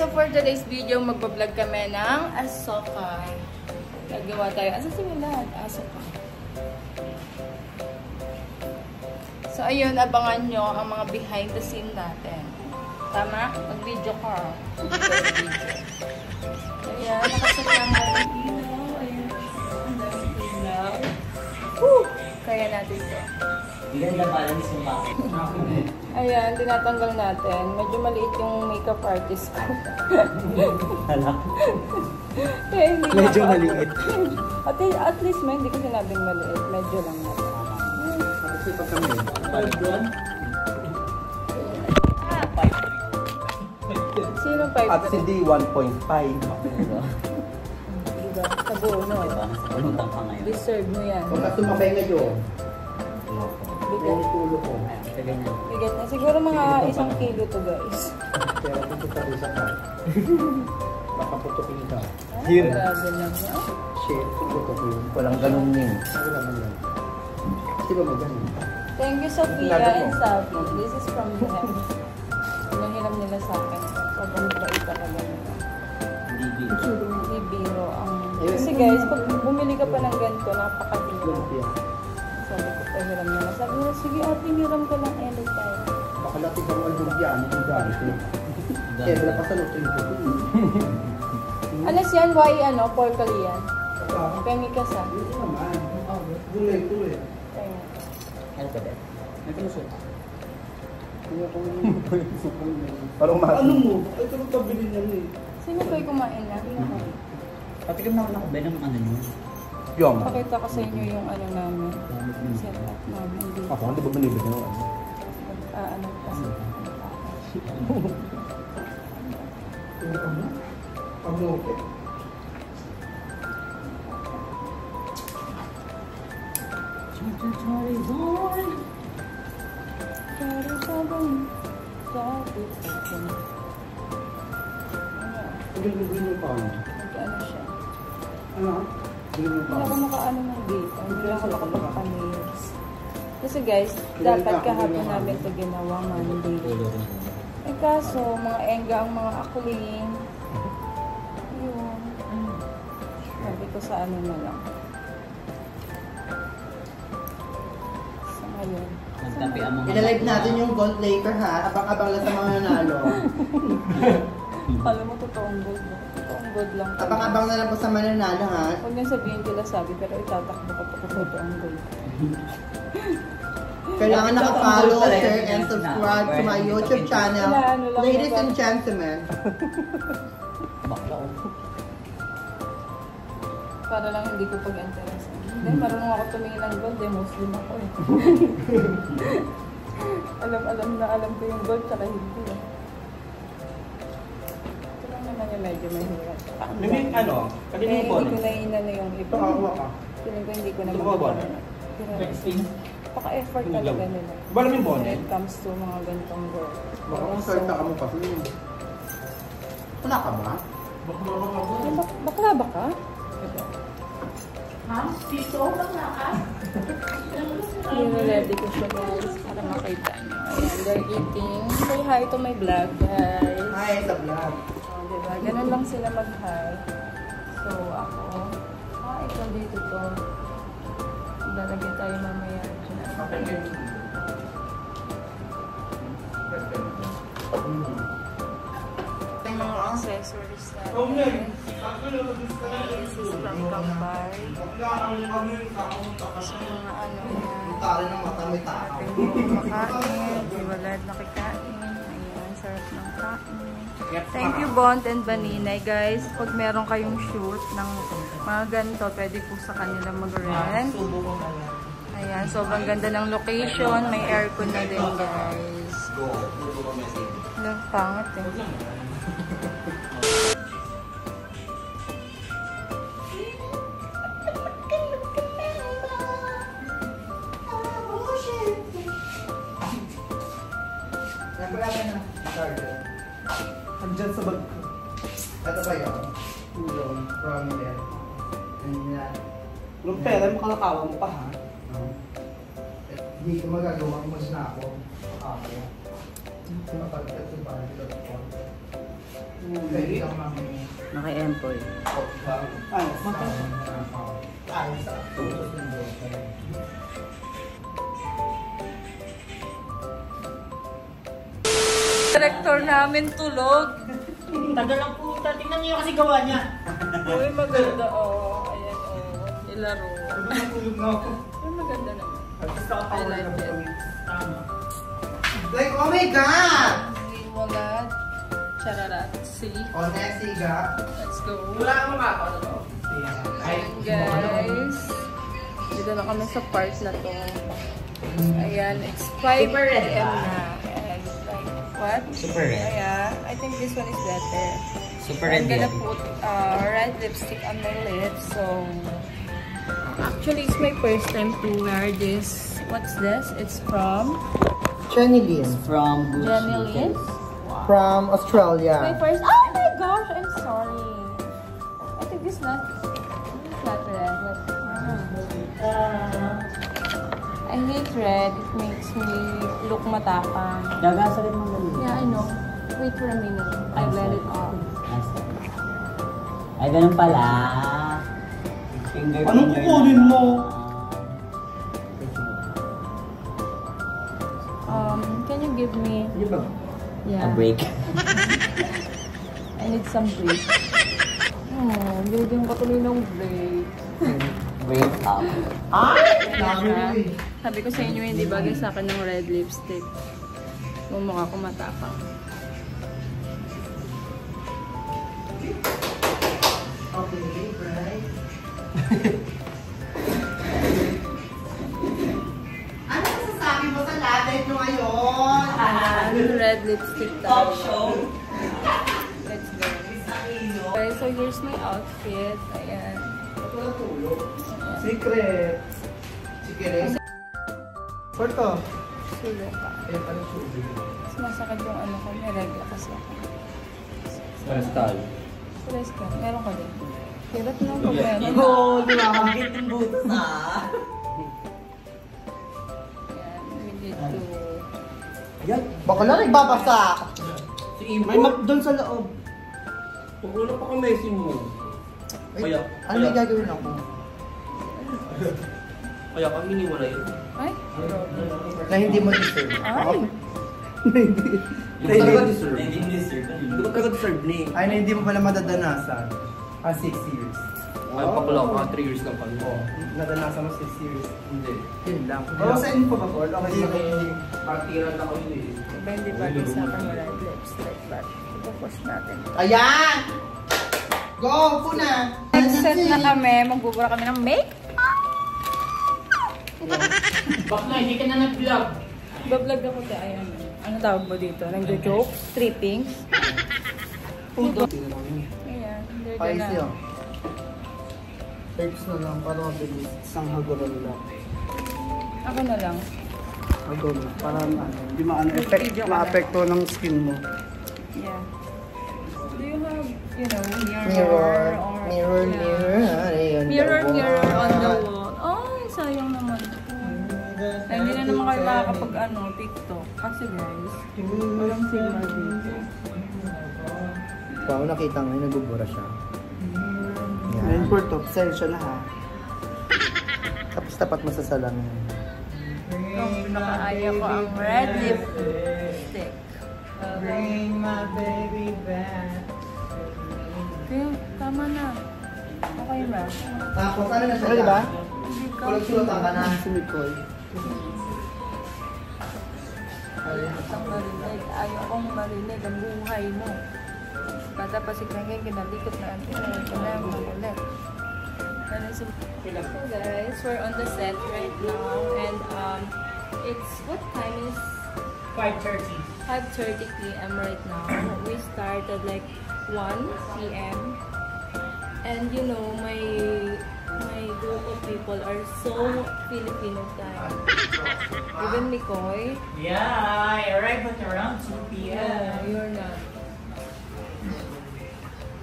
so for today's video, magbablog kami ng Asoka. Gagawa tayo. Asa sila lahat? Asoka. So, ayun, abangan nyo ang mga behind the scene natin. Tama? Mag-video ka. Ayan, nakaset lang ang ilaw. Ayan, ang daming ilaw. Woo! Kaya natin ito. Ganda pala ni Sumakit. Ayan, tinatanggal natin. Medyo maliit yung makeup artist ko. Halak. Kaya hindi Medyo maliit. At least man, hindi ko sinabing maliit. Medyo lang natin. Kasi pag kami, 5 doon? Ah, 5. Sino 5? At si D, 1.5. Diba? Sa buo, no? Diba? Ulutang ka ngayon. Deserve mo yan. Kung gusto mabay ngayon, Bigat. tulo ko. Bigat na. Siguro mga 1 kilo to, guys. Pero kung sa rin sa ka, baka putukin ka. Ay, grabe lang. Shit, putukin. Walang ganun yun. Ano naman yan? Di ba maganda? Thank you, Sophia and Savi. This is from them. Pinahiram nila sa akin. Sobrang bait talaga nila. Hindi biro ang... Kasi guys, pag bumili ka pa ng ganito, napakabiro. Sabi ko, pahiram nila. Sabi nila, sige ate, hiram ko lang anytime. Baka lapit ang albugyan, yung gamit eh. Kaya wala pa sa lutin ko. Ano siyan? Why ano? Porkal yan? Pemi ka sa? Hindi naman. Gulay. Ano ka ba? May pinusot. Parang mahal. Ano mo? Ito nung pabili niya eh. Sino kayo kumain na? Patikim na ako ba ng ano nyo? Yung. Pakita ko sa inyo yung ano namin. Set up namin dito. Ako, hindi ba binibig nyo? Ano kasi. Pag-okay. Sorry, boy. Bili pa ako. Ano siya? Ano? Bili pa Hindi ako makaano ng dito. Hindi ako makapagpa-nails. Kasi guys, dapat kahapon namin ito ginawa Monday. Eh kaso, mga engga ang mga akuling. Ayun. Sabi ko sa ano na lang. Sa ngayon. Ilalive natin yung gold later ha. Abang-abang lang sa mga nanalo. Alam mo, totoong gold. Totoong gold lang. Abang-abang na lang po sa mga nanalo ha. Huwag niyang sabihin kila sabi, pero itatakbo ko po kung totoong gold. Kailangan naka-follow, share, and subscribe to my YouTube channel. Ladies and gentlemen. Bakla o. Para lang hindi ko pag-interest. Hindi, marunong ako tumingin ng gold eh. Muslim ako eh. alam ko yung gold, tsaka hindi eh. Ito lang naman yung medyo mahirap. Ano? Hindi ko na inano yung iba. Feeling ko hindi ko na magpapalala. Paka-effort talaga nila. When it comes to mga ganitong work. Baka kung salta ka mo kasi. Wala ka ba? Bakla ba ka? Ha? Piso? Bakla ka? Ready ko siya guys para makita nyo. Ayan, they're eating. Say hi to my vlog guys. Hi sa vlog. Diba? Ganun lang sila mag-hi. So ako, ikaw dito to. Lalagyan tayo mamaya. Yung mga accessories natin. This is from Kampay. So mga ano yan. Tari ng mata may tao. Makain. Iwalad na kikain. Ayan, sarap ng kain. Thank you Bond and Baninay guys. Pag meron kayong shoot ng mga ganito, pwede po sa kanila mag-rent. Ayan, sobrang ganda ng location. May aircon na din guys. Alam, pangat eh. Andyan sa bag ko. Ito ba yun? Yung prominent. Yung pera mo kalakawa mo pa ha? Hindi ko magagawa kung mas na ako. Okay. Mapagkat yung parang ito. Naka-employ. Director namin tulog. Tagal lang po. Tingnan niyo kasi gawa niya. Uy, maganda. Oh, ayan, oh. Nilaro. Tulog na ako. Uy, maganda naman. I like it. Like, oh my God! Walad. Chararat. See? Oh, next, Iga. Let's go. Wala akong makakot. Ayan, guys. Dito na kami sa part na to. Ayan, it's 5 p.m. na. And like, what? Super red. Ayan, I think this one is better. Super I'm red gonna yan. put red lipstick on my lips. So, actually, it's my first time to wear this. What's this? It's from Jenny Lynn. From Gucci. Jenny Lynn. From My Australia. first. Oh my gosh! I'm sorry. I think this not red. I hate red. It makes me look matapang. Gagasa rin mo ganun. Yeah, I know. Wait for a minute. I let it off. Ay, ganun pala. Finger. Anong kukunin mo? Can you give me? Di ba? Yeah. A break. I need some break. Oh, bigyan ko tuloy ng break. Break up. Ay! Sabi ko sa inyo, hindi bagay sa akin ng red lipstick. Mumukha ko matapang. Okay, right. Ano masasabi mo sa lahat nyo ngayon? Red lipstick tayo. Let's go. Okay, so here's my outfit. Ayan. Secret. Secret. Porto. Sulo ka. Eh, ano subi? Mas masakit yung ano ko. May regla kasi ako. Style. Stress ka. Meron ka din. Hirap na pag meron. Oh, di ba? Magkit yung butas ah. Ayan, we need to... Yan. Baka lang nagbabasa. Si Impo. May map doon sa loob. Pag wala pa ka-messing mo. Kaya, Ano yung gagawin ako? kaya kami niwala yun. Ay? Na hindi mo deserve. Ay! Hindi ka deserve. Hindi deserve. Hindi ka talaga deserve ni. Ay, na hindi mo pala madadanasan. 6 years. Ay, pakula ka, 3 years lang pala. Oo. Nadanasan mo 6 years. Hindi. Yun lang. Oo, sa info ba, Paul? Okay, Hindi, okay. partiran ako yun eh. Diba hindi bagay sa akin yung red lipstick, but ipo-push natin. Ayan! Go! Puna! Set na kami. Magbubura kami ng make. Bakla, hindi ka na nag-vlog. Bablog ako tayo. Ayan. Ano tawag mo dito? Nagjo-joke? Stripping? Pudo. Ayan. They're Paisi gonna... yun. Herbs na lang para mabilis. Isang hagulan lang. Ako na lang. Hagulan. Para hindi ma-apekto ng skin mo. Yeah. Do you have, you know, Mirror. or... Mirror, yeah. mirror. Ayun, Mirror, the mirror on the wall. wall. Ay, sayang naman. Ay, hindi na naman kayo makakapag TikTok. Kasi guys, walang signal dito. Wow, nakita nga, nagbubura siya. Yan. For top, siya na ha. Tapos tapat mo sa salamin. Ang pinakaaya ko ang red lipstick. Bring my baby back. Okay, tama na. Okay ba? Tapos, ano na siya? Okay, diba? Hindi ka. Kulot-sulatan ka na. Si Nicole. Ayaw marinig. Ayaw kong marinig ang buhay mo. Bata pa si Kengeng, kinalikot na ang pinag ulit. So guys, we're on the set right now and it's, what time is? 5:30. 5:30 p.m. right now. We started like 1 p.m. And you know, my group of people are so Filipino style. Even Mikoy. Yeah, I arrived at around 2 p.m. Yeah, you're not.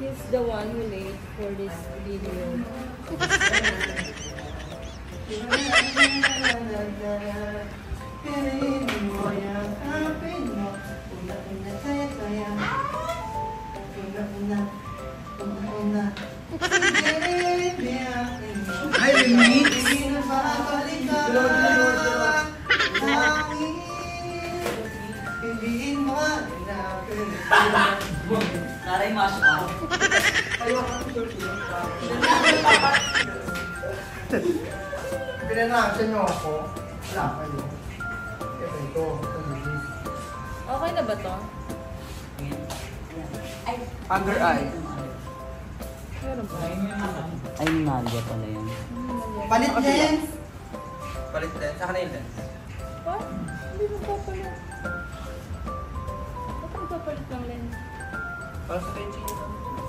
He's the one who late for this video. Ay, remix! Taray mash up. Pinanasan niyo ako. Wala kayo. Ito. Okay na ba to? Under eye. Meron ba? Ay, Nadia pala yan. Palit lens! Palit lens. Saka na yung lens. What? Hindi mo papalit. Ba't ang papalit ng lens?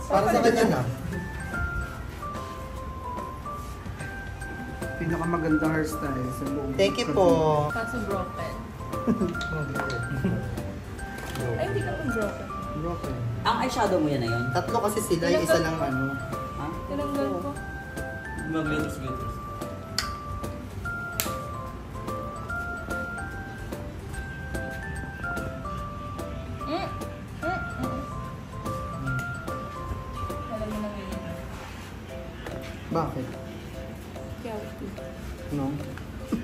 Para sa kanya na. Pinakamagandang hairstyle sa buong. Thank you po. Kaso broken. Ay, hindi ka pa broken. Broken. Ang eyeshadow mo yan na yun? Tatlo kasi sila, yung isa lang ano. Ha? Tinanggal ko. Mag-glitters. Alam mo na ngayon. Bakit? Kaya, No?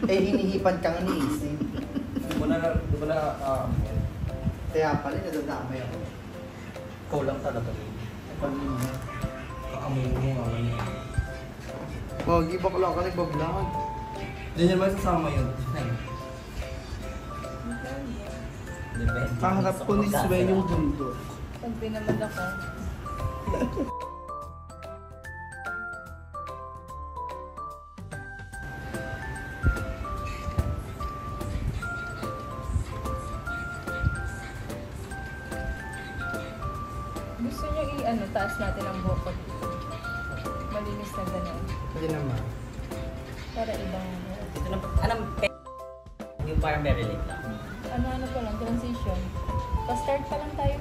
Eh, hinihipan kang iniisip. Di ba na, Kaya pala, nadadamay ako. ikaw lang talaga rin. Kaamoy mo nga ngayon. Wag, iba ko lang ka nagbablog. Hindi naman sasama yun. Depende. Kaharap ko ni Swen yung bundok. pag pinamad ako. Gusto nyo i-ano, taas natin ang buhok. Malinis na gano'n. Hindi naman. Para ibang, Ito na, anong yung parang very late lang. ano pa lang, transition. Pa-start pa lang tayo.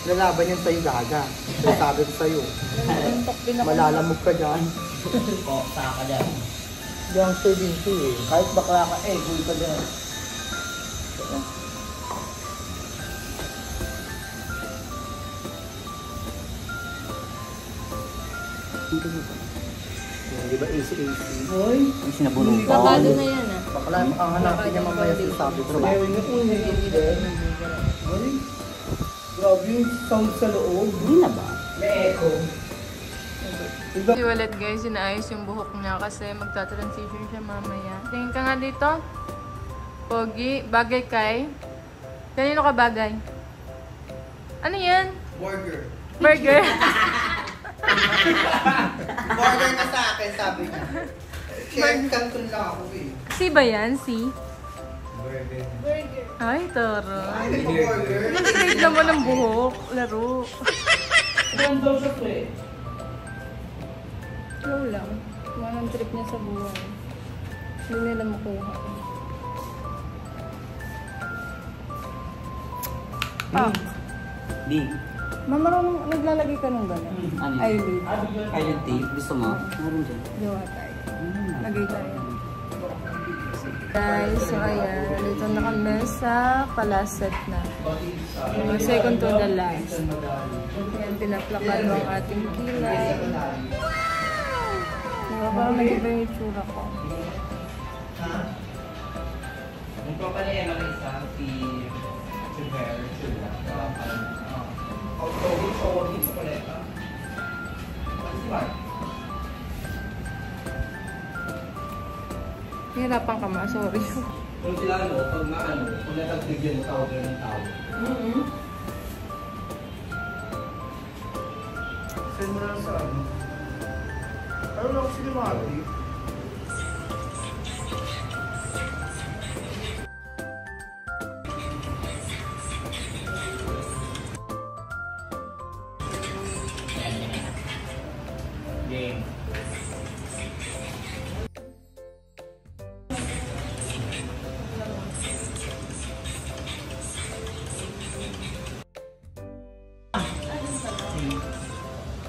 Lalaban yan sa'yo gaga. Kaya sabi ko sa'yo, Tuntok din ako. malalamog ka dyan. O, saka ka dyan. Youngster din siya eh. Kahit bakla ka eh, gul ka dyan. Di ba easy-easy? Hoy! Yung sinabulong ko. Bakado na yan ah. Bakla, ang hanapin niya mamaya sa sabi ko. Meron niya kung hindi Hoy! Grabe yung sound sa loob. Hindi na ba? May echo. Si Wallet guys, inaayos yung buhok niya kasi magta-transition siya mamaya. Tingin ka nga dito. Pogi, bagay kay. Kanino ka bagay? Ano yan? Burger. Burger. Burger na sa akin, sabi niya. Share kanton lang ako eh. Si ba yan? Si? Burger. Ay, toro. Ay, di ba burger? Straight naman ang buhok. Laro. Ilan daw siya pre? Slow lang. Walang trip niya sa buhay. Hindi nila makuha. Ah, Di. mamarunong naglalagay ka ng gano'n. Ano yun? Eyelid. Eyelid tape? Gusto mo? Meron dyan. Gawa tayo. Lagay tayo. Guys, so ayan. Dito na kami sa palaset na. Yung second to the last. Ayan, pinaplakan mo ang ating kilay. Parang nag-iba yung itsura ko. Yung company yan ang isa, si Ver, sila. Outgoing sa working sa paleta. Si Mark. Hirapan ka ma, sorry. Kung sila pag maano, kung natagtigyan mo tawag ng tao. Send mo na lang sa ano. Ano lang kasi ni Mati? Game.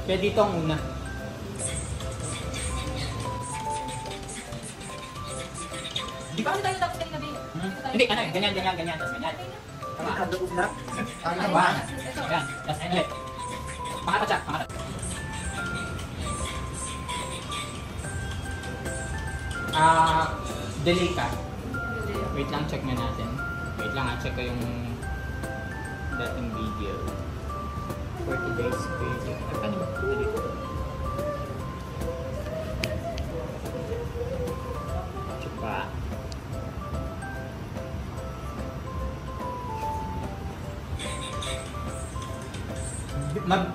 Kaya dito ang una. Di ba? tayo tapos kayo gabi? Hindi, ano eh, ganyan, tapos ganyan. Tama. Ano Ba? Ayan, tapos ano ulit. Pangapat siya, pangapat. Delay ka. Wait lang, check na natin. Wait lang, check ko yung dating video. 40 days video. Ano ba? Delay ko. Check pa.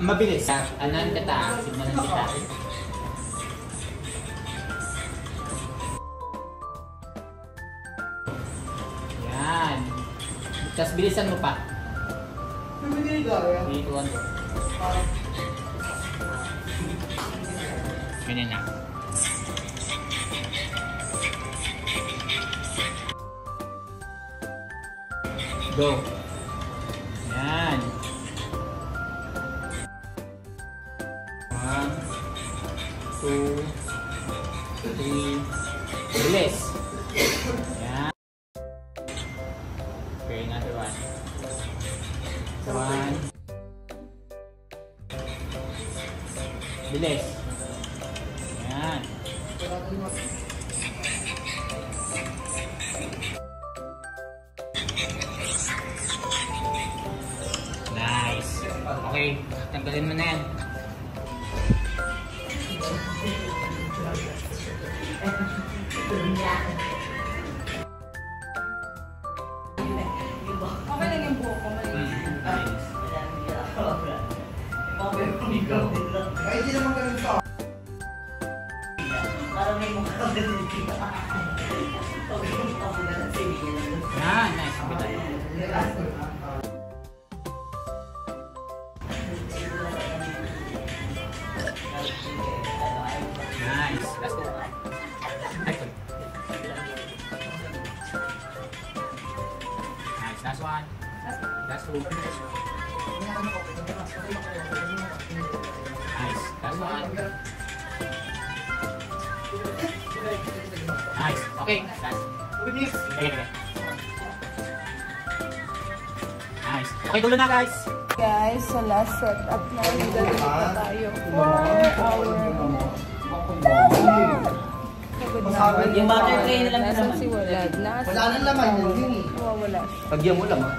Mabilis. Anan kita. Signalan kita. Yan. Tapos bilisan mo pa. 3, 2, 1, go. Ganyan na. Go. Yan. 1, 2, 3. Bilis. Yan. Okay, another one. 1. Bilis. Yan. Nice. Okay, tanggalin mo na yan. Okay lang yung buhok ko. Nice. Ay, hindi naman ganun to. Parang may mukha ka din dito. Yan, nice. Kapita. Nice. Last one. Nice. Nice. Last one. Last two. Nice. Last one. Nice. Okay. Last. Okay. Nice. Okay, dulo na guys. Guys, sa last setup na nagdadali pa tayo for our pagod na. Yung butterfly na lang Nasaan naman. si Walad? Wala nang laman yun eh. Wala. Pagyan mo lang ha.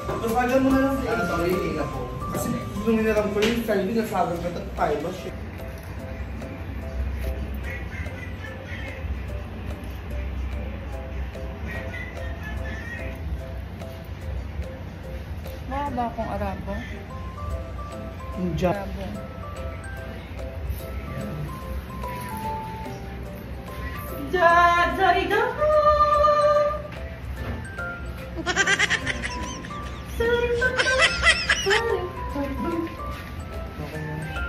Pagkagan mo na lang. Sorry, hindi na po. Kasi nung niniram ko yung Friday, nasabi ko ito tayo ba siya? Mahaba akong Arabo. Diyan. Arabo.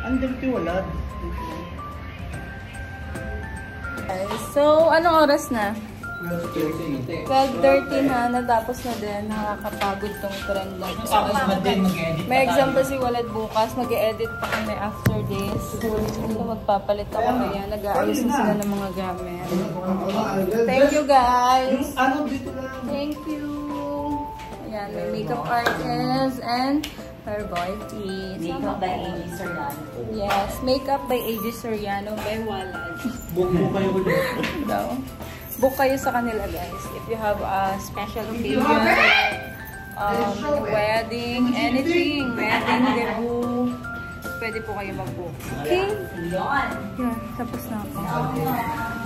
Ang dirty wala. So, anong oras na? 12:30 na, natapos na din. Nakakapagod tong trend na to. May exam pa si Walad bukas. Mag-e-edit pa kami after this. So, magpapalit ako kaya. Nag-aayos na sila ng mga gamit. Thank you guys! Ano dito lang? Thank you! Ayan, may makeup artist and her boyfriend. Makeup by A.G. Soriano. Yes, makeup by A.G. Soriano by Walad. Book mo kayo ulit. Daw. Book kayo sa kanila guys. If you have a special occasion, like wedding, anything, wedding, debut, pwede po kayo mag-book. Okay? Yan. Yan, tapos na ako.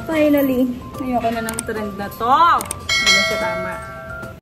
Finally, ayoko na ng trend na to. Hindi na siya tama.